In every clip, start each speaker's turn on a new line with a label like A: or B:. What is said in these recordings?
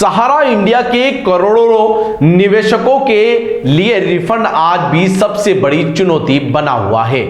A: सहारा India के करोड़ों निवेशकों के लिए रिफंड आज भी सबसे बड़ी चुनौती बना हुआ है।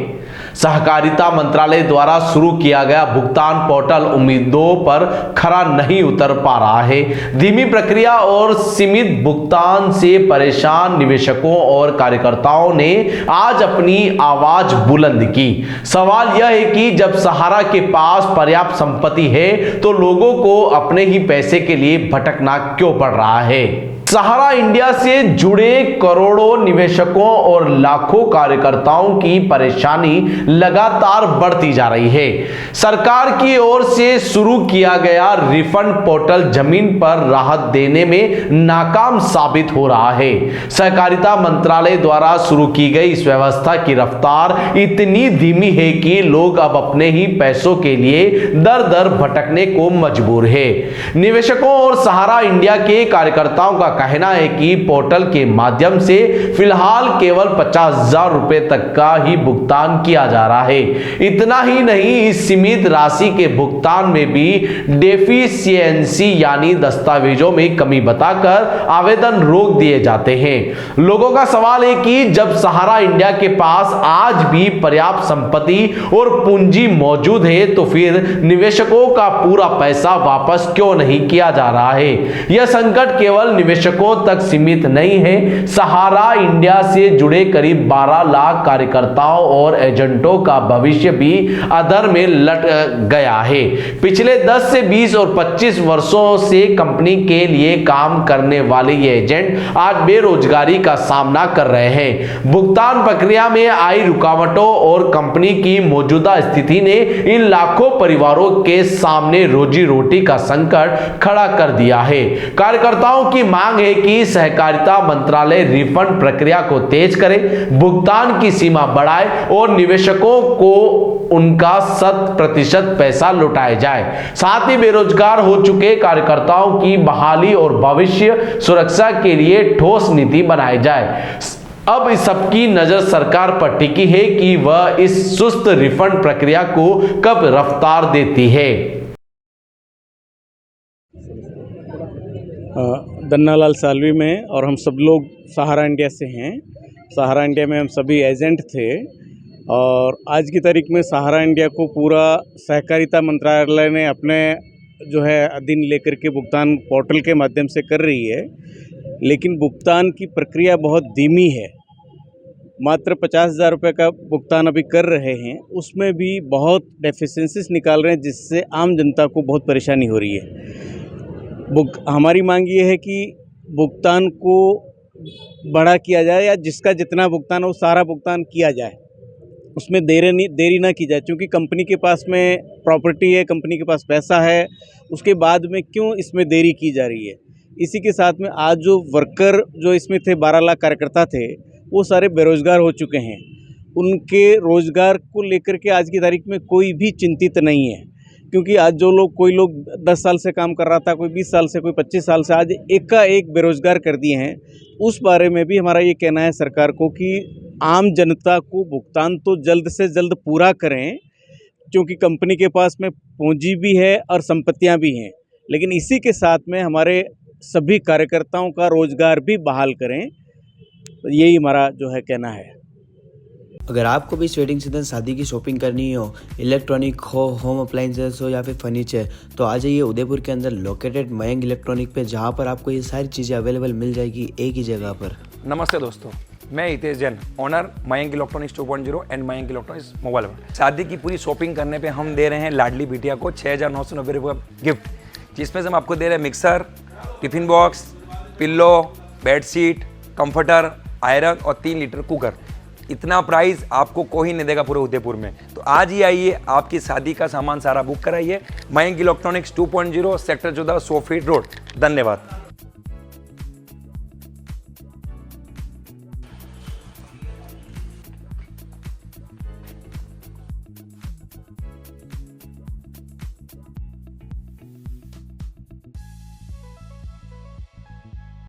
A: सहकारिता मंत्रालय द्वारा शुरू किया गया भुगतान पोर्टल उम्मीदों पर खरा नहीं उतर पा रहा है। धीमी प्रक्रिया और सीमित भुगतान से परेशान निवेशकों और कार्यकर्ताओं ने आज अपनी आवाज बुलंद की। सवाल यह है कि जब सहारा के पास पर्याप्त संपत्ति है तो लोगों को अपने ही पैसे के लिए भटकना क्यों पड़ रहा है। सहारा इंडिया से जुड़े करोड़ों निवेशकों और लाखों कार्यकर्ताओं की परेशानी लगातार बढ़ती जा रही है। सरकार की ओर से शुरू किया गया रिफंड पोर्टल जमीन पर राहत देने में नाकाम साबित हो रहा है। सहकारिता मंत्रालय द्वारा शुरू की गई इस व्यवस्था की रफ्तार इतनी धीमी है कि लोग अब अपने ही पैसों के लिए दर दर भटकने को मजबूर है। निवेशकों और सहारा इंडिया के कार्यकर्ताओं का कहना है कि पोर्टल के माध्यम से फिलहाल केवल 50,000 रुपए तक का ही भुगतान किया जा रहा है। इतना ही नहीं, इस सीमित राशि के भुगतान में भी डेफिशिएंसी यानी दस्तावेजों में कमी बताकर आवेदन रोक दिए जाते हैं। लोगों का सवाल है कि जब सहारा इंडिया के पास आज भी पर्याप्त संपत्ति और पूंजी मौजूद है तो फिर निवेशकों का पूरा पैसा वापस क्यों नहीं किया जा रहा है। यह संकट केवल निवेशकों तक सीमित नहीं है। सहारा इंडिया से जुड़े करीब 12 लाख कार्यकर्ताओं और एजेंटों का भविष्य भी अधर में लट गया है। पिछले 10 से 20 और 25 वर्षों से कंपनी के लिए काम करने वाले ये एजेंट आज बेरोजगारी का सामना कर रहे हैं। भुगतान प्रक्रिया में आई रुकावटों और कंपनी की मौजूदा स्थिति ने इन लाखों परिवारों के सामने रोजी रोटी का संकट खड़ा कर दिया है। कार्यकर्ताओं की मांग है कि सहकारिता मंत्रालय रिफंड प्रक्रिया को तेज करे, भुगतान की सीमा बढ़ाए और निवेशकों को उनका 100% पैसा लौटाया जाए। साथ ही बेरोजगार हो चुके कार्यकर्ताओं की बहाली और भविष्य सुरक्षा के लिए ठोस नीति बनाई जाए। अब इस सबकी नजर सरकार पर टिकी है कि वह इस सुस्त रिफंड प्रक्रिया को कब रफ्तार देती है।
B: दन्नालाल सालवी में और हम सब लोग सहारा इंडिया से हैं। सहारा इंडिया में हम सभी एजेंट थे और आज की तारीख में सहारा इंडिया को पूरा सहकारिता मंत्रालय ने अपने जो है अधीन लेकर के भुगतान पोर्टल के माध्यम से कर रही है, लेकिन भुगतान की प्रक्रिया बहुत धीमी है। मात्र 50,000 रुपये का भुगतान अभी कर रहे हैं, उसमें भी बहुत डेफिशिएंसीज निकाल रहे हैं जिससे आम जनता को बहुत परेशानी हो रही है। हमारी मांग ये है कि भुगतान को बड़ा किया जाए या जिसका जितना भुगतान हो वो सारा भुगतान किया जाए, उसमें देरी ना की जाए। क्योंकि कंपनी के पास में प्रॉपर्टी है, कंपनी के पास पैसा है, उसके बाद में क्यों इसमें देरी की जा रही है। इसी के साथ में आज जो वर्कर जो इसमें थे 12 लाख कार्यकर्ता थे वो सारे बेरोजगार हो चुके हैं। उनके रोजगार को लेकर के आज की तारीख में कोई भी चिंतित नहीं है। क्योंकि आज जो लोग कोई लोग 10 साल से काम कर रहा था, कोई 20 साल से, कोई 25 साल से, आज एक का एक बेरोजगार कर दिए हैं। उस बारे में भी हमारा ये कहना है सरकार को कि आम जनता को भुगतान तो जल्द से जल्द पूरा करें, क्योंकि कंपनी के पास में पूंजी भी है और संपत्तियां भी हैं। लेकिन इसी के साथ में हमारे सभी कार्यकर्ताओं का रोजगार भी बहाल करें। तो यही हमारा जो है कहना है।
C: अगर आपको भी इस वेडिंग सीजन शादी की शॉपिंग करनी हो, इलेक्ट्रॉनिक हो, होम अप्लाइंसेस हो या फिर फर्नीचर, तो आ जाइए उदयपुर के अंदर लोकेटेड मयंक इलेक्ट्रॉनिक पे, जहां पर आपको ये सारी चीज़ें अवेलेबल मिल जाएगी एक ही जगह पर।
D: नमस्ते दोस्तों, मैं Hitesh Jain, owner Mayank electronics 2.0 and Mayank electronics mobile world. शादी की पूरी शॉपिंग करने पे हम दे रहे हैं लाडली बिटिया को 6,990 रुपये का गिफ्ट, जिसमें से हम आपको दे रहे हैं mixer, tiffin box, pillow, bedsheet, comforter, iron और 3 लीटर कुकर। इतना प्राइस आपको कोई नहीं देगा पूरे उदयपुर में। तो आज ही आइए, आपकी शादी का सामान सारा बुक कराइए। Mayank electronics 2.0 sector 14 100 feet road. धन्यवाद।